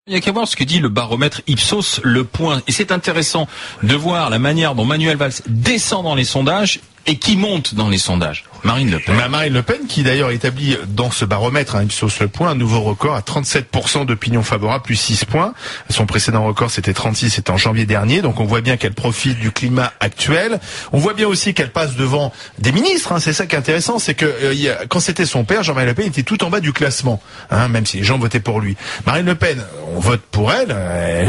Il n'y a qu'à voir ce que dit le baromètre Ipsos Le Point. Et c'est intéressant de voir la manière dont Manuel Valls descend dans les sondages et qui monte dans les sondages. Marine Le Pen. Marine Le Pen qui d'ailleurs établit dans ce baromètre, Ipsos Le Point, un nouveau record à 37% d'opinion favorable, plus 6 points. Son précédent record c'était 36, c'était en janvier dernier. Donc on voit bien qu'elle profite du climat actuel. On voit bien aussi qu'elle passe devant des ministres. C'est ça qui est intéressant, c'est que quand c'était son père, Jean-Marie Le Pen était tout en bas du classement, même si les gens votaient pour lui. Marine Le Pen, on vote pour elle,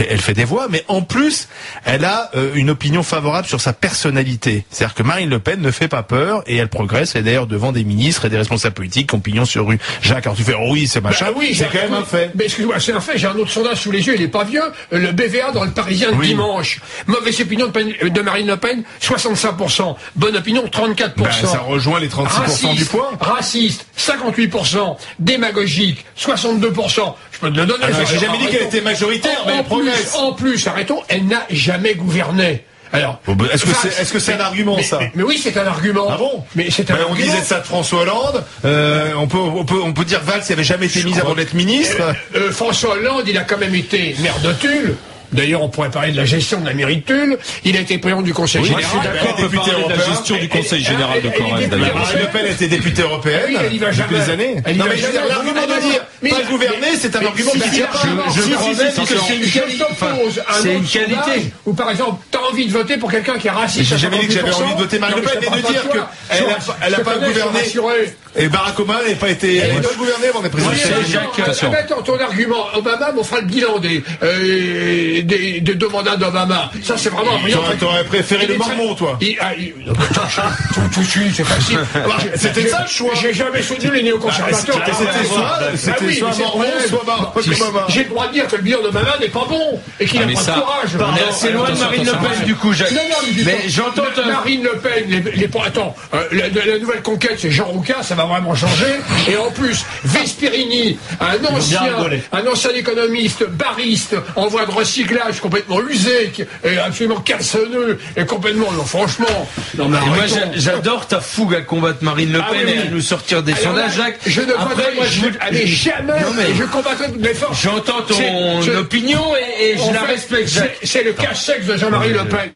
elle fait des voix, mais en plus, elle a une opinion favorable sur sa personnalité. C'est-à-dire que Marine Le Pen ne fait pas peur et elle progresse. Et d'ailleurs devant des ministres et des responsables politiques qui ont pignon sur rue. Jacques, alors tu fais oui, c'est machin, oui, c'est quand même un fait. Mais excuse-moi, c'est un fait. J'ai un autre sondage sous les yeux, il est pas vieux. Le BVA dans le Parisien de dimanche. Mauvaise opinion de Marine Le Pen, 65%. Bonne opinion, 34%. Ça rejoint les 36% du point. Raciste, 58%. Démagogique, 62%. Je peux te le donner. J'ai jamais dit qu'elle était majoritaire, mais elle progresse. En plus, arrêtons, elle n'a jamais gouverné. Alors, est-ce que c'est un argument, ça? Mais oui, c'est un argument. Ah bon? Mais c'est un argument. On disait ça de François Hollande. On peut dire Valls n'avait jamais été mise avant d'être ministre. François Hollande, il a quand même été maire de Tulle. D'ailleurs, on pourrait parler de la gestion de la mairie de Tulle. Il a été président du Conseil général. On peut parler de la gestion du Conseil général de Corrèze, d'ailleurs. Marine Le Pen était députée européenne depuis des années. Non, mais l'argument de dire pas gouverner, c'est un argument qui tient pas. Je crois que c'est une qualité. Ou par exemple, t'as envie de voter pour quelqu'un qui est raciste. J'ai jamais dit que j'avais envie de voter Marine Le Pen, mais de dire qu'elle n'a pas gouverné. Et Barack Obama n'a pas été. Elle n'a pas gouverné avant d'être président. Mettons ton argument. Obama, on fera le bilan des 2 mandats d'Obama. Ça, c'est vraiment brillant. T'aurais préféré le Mormon, toi. Tout de suite, c'est facile. C'était ça le choix. J'ai jamais soutenu les néoconservateurs. C'était soit Mormon, soit Obama. J'ai le droit de dire que le bilan d'Obama n'est pas bon et qu'il n'a pas de courage. On est assez loin de Marine Le Pen, du coup, Jacques. Mais j'entends Marine Le Pen, attends, la nouvelle conquête, c'est Jean Roucas, ça va vraiment changer. Et en plus, Vespirini, un ancien économiste, bariste, en voie de recyclage, complètement usé, absolument cassonneux, et complètement, non, franchement. Non, mais moi, j'adore ta fougue à combattre Marine Le Pen et à nous sortir des sondages, Jacques. Je ne voterai jamais, et je combattrai toutes mes forces. J'entends ton opinion et je la respecte, Jacques. C'est le cache-sexe de Jean-Marie Le Pen.